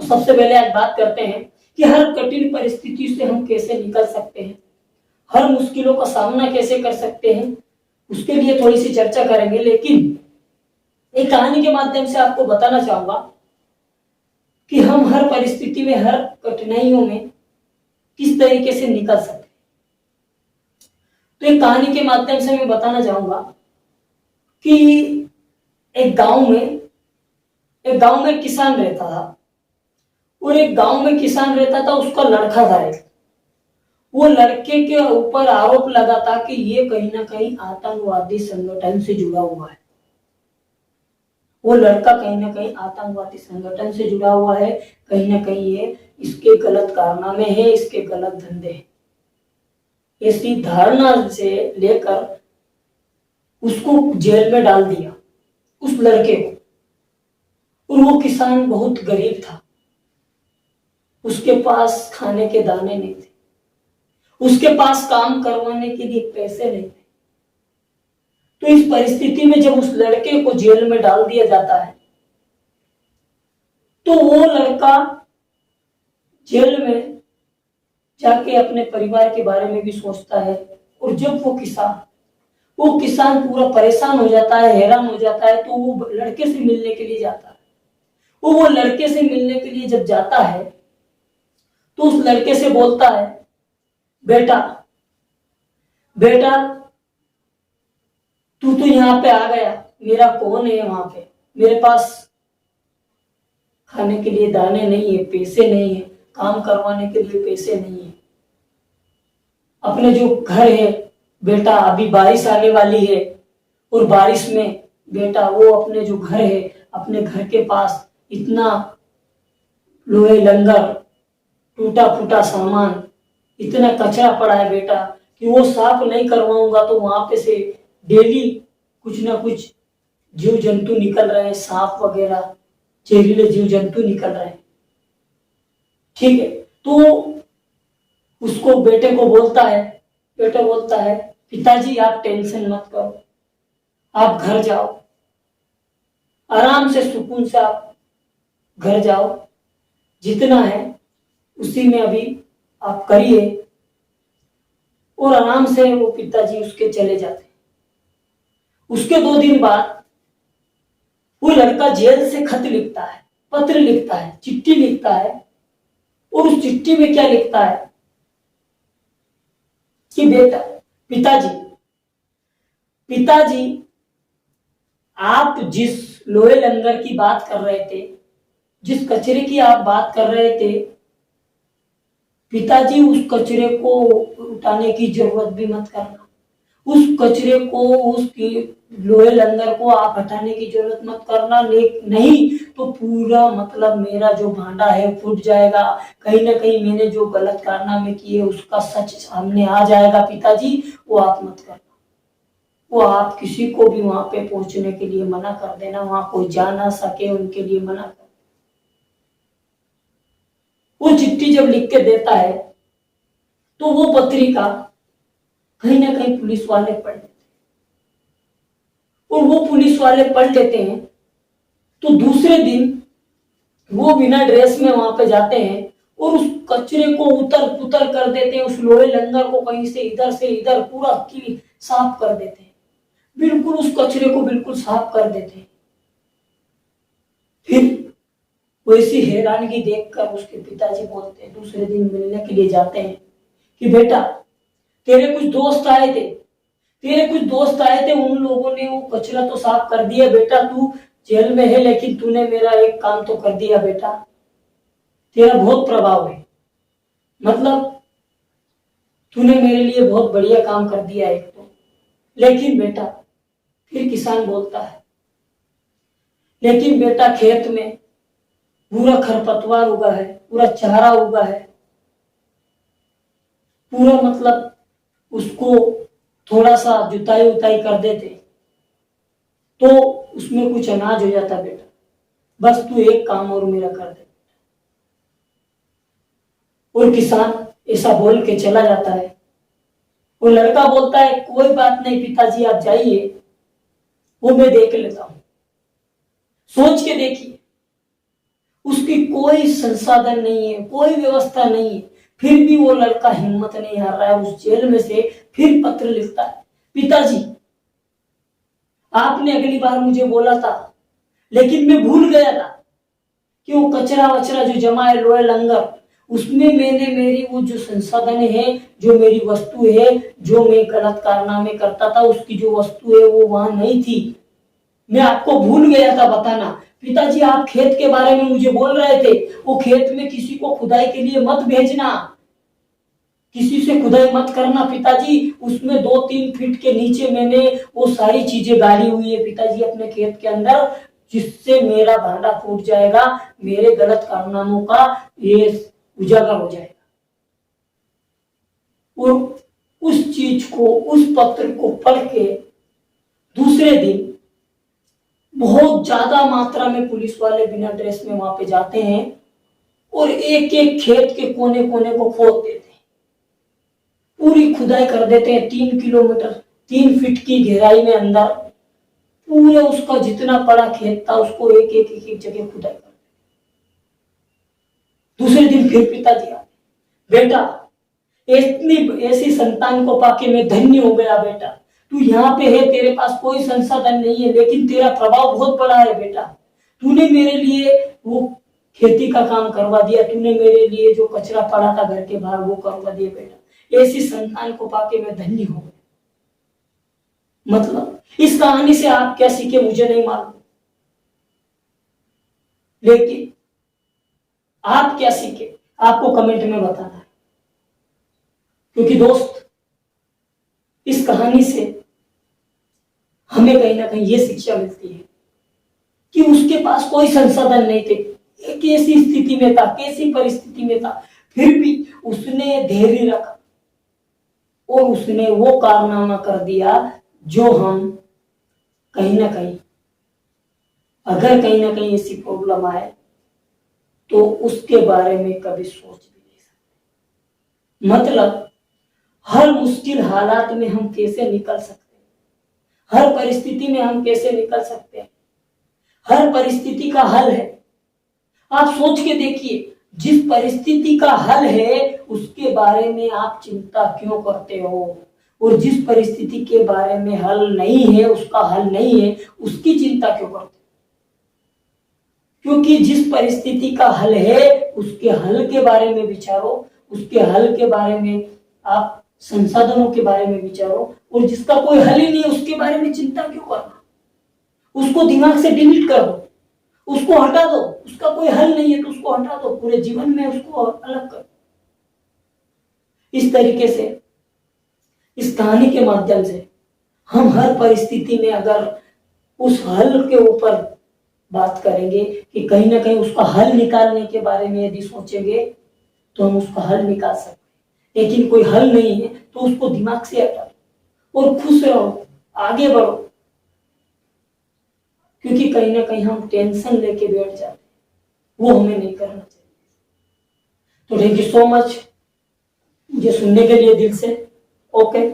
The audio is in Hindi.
सबसे पहले आज बात करते हैं कि हर कठिन परिस्थिति से हम कैसे निकल सकते हैं, हर मुश्किलों का सामना कैसे कर सकते हैं, उसके लिए थोड़ी सी चर्चा करेंगे। लेकिन एक कहानी के माध्यम से आपको बताना चाहूंगा कि हम हर परिस्थिति में, हर कठिनाइयों में किस तरीके से निकल सकते हैं। तो एक कहानी के माध्यम से मैं बताना चाहूंगा कि एक गांव में एक किसान रहता था, और एक गांव में किसान रहता था, उसका लड़का था एक। वो लड़के के ऊपर आरोप लगा था कि ये कहीं ना कहीं आतंकवादी संगठन से जुड़ा हुआ है। वो लड़का कहीं ना कहीं आतंकवादी संगठन से जुड़ा हुआ है, कहीं ना कहीं ये इसके गलत कारनामे हैं, इसके गलत धंधे हैं। ऐसी धारणा से लेकर उसको जेल में डाल दिया, उस लड़के को। और वो किसान बहुत गरीब था, उसके पास खाने के दाने नहीं थे, उसके पास काम करवाने के लिए पैसे नहीं थे। तो इस परिस्थिति में जब उस लड़के को जेल में डाल दिया जाता है, तो वो लड़का जेल में जाके अपने परिवार के बारे में भी सोचता है। और जब वो किसान पूरा परेशान हो जाता है, हैरान हो जाता है, तो वो लड़के से मिलने के लिए जाता है। वो लड़के से मिलने के लिए जब जाता है, तो उस लड़के से बोलता है, बेटा बेटा तू तो यहाँ पे आ गया, मेरा कौन है वहां पे? मेरे पास खाने के लिए दाने नहीं है, पैसे नहीं है, काम करवाने के लिए पैसे नहीं है। अपने जो घर है बेटा, अभी बारिश आने वाली है, और बारिश में बेटा वो अपने जो घर है, अपने घर के पास इतना लोहे लंगर, टूटा फूटा सामान, इतना कचरा पड़ा है बेटा कि वो साफ नहीं करवाऊंगा तो वहां पे से डेली कुछ ना कुछ जीव जंतु निकल रहे हैं, सांप वगैरह, जहरीले जीव जंतु निकल रहे हैं। ठीक है, तो उसको बेटे को बोलता है, बेटा बोलता है, पिताजी आप टेंशन मत करो, आप घर जाओ, आराम से सुकून से आप घर जाओ, जितना है उसी में अभी आप करिए। और आराम से वो पिताजी उसके चले जाते। उसके 2 दिन बाद वो लड़का जेल से खत लिखता है, पत्र लिखता है, चिट्ठी लिखता है। और उस चिट्ठी में क्या लिखता है कि बेटा, पिताजी आप जिस लोहे लंगर की बात कर रहे थे, जिस कचरे की आप बात कर रहे थे, पिताजी उस कचरे को उठाने की जरूरत भी मत करना। उस कचरे को, उस लोहे लंगर को आप हटाने की जरूरत मत करना। नहीं तो पूरा मतलब मेरा जो भांडा है फूट जाएगा, कहीं ना कहीं मैंने जो गलत कारनामे किए उसका सच सामने आ जाएगा। पिताजी वो आप मत करना, वो आप किसी को भी वहां पे पहुंचने के लिए मना कर देना, वहां कोई जा ना सके उनके लिए मना कर। वो चिट्ठी जब लिख के देता है, तो वो पत्रिका कहीं ना कहीं पुलिस वाले पढ़ लेते हैं। और वो पुलिस वाले पढ़ लेते हैं, तो दूसरे दिन वो बिना ड्रेस में वहां पे जाते हैं और उस कचरे को उतर पुतर कर देते हैं। उस लोहे लंगर को कहीं से इधर पूरा साफ कर देते हैं, बिल्कुल उस कचरे को बिल्कुल साफ कर देते हैं। फिर वैसी हैरानगी देखकर उसके पिताजी बोलते हैं, दूसरे दिन मिलने के लिए जाते हैं, कि बेटा तेरे कुछ दोस्त आए थे, उन लोगों ने वो कचरा तो साफ कर दिया बेटा, तू जेल में है लेकिन तूने मेरा एक काम तो कर दिया बेटा, तेरा बहुत प्रभाव है, मतलब तूने मेरे लिए बहुत बढ़िया काम कर दिया एक तो। लेकिन बेटा, फिर किसान बोलता है, लेकिन बेटा खेत में पूरा खरपतवार उगा है, पूरा चारा उगा है, पूरा मतलब उसको थोड़ा सा जुताई उताई कर देते तो उसमें कुछ अनाज हो जाता बेटा, बस तू एक काम और मेरा कर दे। और किसान ऐसा बोल के चला जाता है। वो लड़का बोलता है, कोई बात नहीं पिताजी आप जाइए, वो मैं देख लेता हूं। सोच के देखिए, उसकी कोई संसाधन नहीं है, कोई व्यवस्था नहीं है, फिर भी वो लड़का हिम्मत नहीं हार रहा है, उस जेल में से फिर पत्र लिखता है, पिताजी आपने अगली बार मुझे बोला था, लेकिन मैं भूल गया था कि वो कचरा वचरा जो जमा है लोहे लंगर, उसमें मैंने मेरी वो जो संसाधन है, जो मेरी वस्तु है, जो मैं गलत कारनामे करता था, उसकी जो वस्तु है वो वहां नहीं थी। मैं आपको भूल गया था बताना। पिताजी आप खेत के बारे में मुझे बोल रहे थे, वो खेत में किसी को खुदाई के लिए मत भेजना, किसी से खुदाई मत करना पिताजी। उसमें 2-3 फीट के नीचे मैंने वो सारी चीजें गाड़ी हुई है पिताजी अपने खेत के अंदर, जिससे मेरा भांडा फूट जाएगा, मेरे गलत कारनामों का ये उजागर हो जाएगा। और उस चीज को, उस पत्र को पढ़ के दूसरे दिन बहुत ज्यादा मात्रा में पुलिस वाले बिना ड्रेस में वहां पे जाते हैं और एक एक खेत के कोने कोने को खोद देते हैं, पूरी खुदाई कर देते हैं। 3 किलोमीटर 3 फीट की गहराई में अंदर पूरे उसका जितना बड़ा खेत था उसको एक एक जगह खुदाई कर। दूसरे दिन फिर पिताजी आए, बेटा इतनी ऐसी संतान को पाके मैं धन्य हो गया बेटा, तू यहाँ पे है, तेरे पास कोई संसाधन नहीं है, लेकिन तेरा प्रभाव बहुत बड़ा है बेटा। तूने मेरे लिए वो खेती का काम करवा दिया, तूने मेरे लिए जो कचरा पड़ा था घर के बाहर वो करवा दिया बेटा। ऐसी संतान को पाके मैं धन्य हो गया। मतलब इस कहानी से आप क्या सीखे मुझे नहीं मालूम, लेकिन आप क्या सीखे आपको कमेंट में बताना है। क्योंकि दोस्त इस कहानी से हमें कहीं ना कहीं ये शिक्षा मिलती है कि उसके पास कोई संसाधन नहीं थे, कैसी स्थिति में था, कैसी परिस्थिति में था, फिर भी उसने धैर्य रखा और उसने वो कारनामा कर दिया जो हम कहीं ना कहीं, अगर कहीं ना कहीं ऐसी प्रॉब्लम आए तो उसके बारे में कभी सोच भी नहीं सकते। मतलब हर मुश्किल हालात में हम कैसे निकल सकते हैं, हर परिस्थिति में हम कैसे निकल सकते हैं, हर परिस्थिति का हल है। आप सोच के देखिए, जिस परिस्थिति का हल है उसके बारे में आप चिंता क्यों करते हो, और जिस परिस्थिति के बारे में हल नहीं है, उसका हल नहीं है, उसकी चिंता क्यों करते हो? क्योंकि जिस परिस्थिति का हल है उसके हल के बारे में विचारो, उसके हल के बारे में आप संसाधनों के बारे में विचारो, और जिसका कोई हल ही नहीं है उसके बारे में चिंता क्यों करना? उसको दिमाग से डिलीट कर दो, उसको हटा दो। उसका कोई हल नहीं है तो उसको हटा दो, पूरे जीवन में उसको अलग कर। इस तरीके से इस कहानी के माध्यम से हम हर परिस्थिति में अगर उस हल के ऊपर बात करेंगे कि कहीं ना कहीं उसका हल निकालने के बारे में यदि सोचेंगे तो हम उसका हल निकाल सकते हैं। लेकिन कोई हल नहीं है तो उसको दिमाग से हटा दो और खुश रहो, आगे बढ़ो। क्योंकि कहीं ना कहीं हम टेंशन लेके बैठ जाते हैं, वो हमें नहीं करना चाहिए। तो थैंक यू सो मच मुझे सुनने के लिए दिल से। ओके।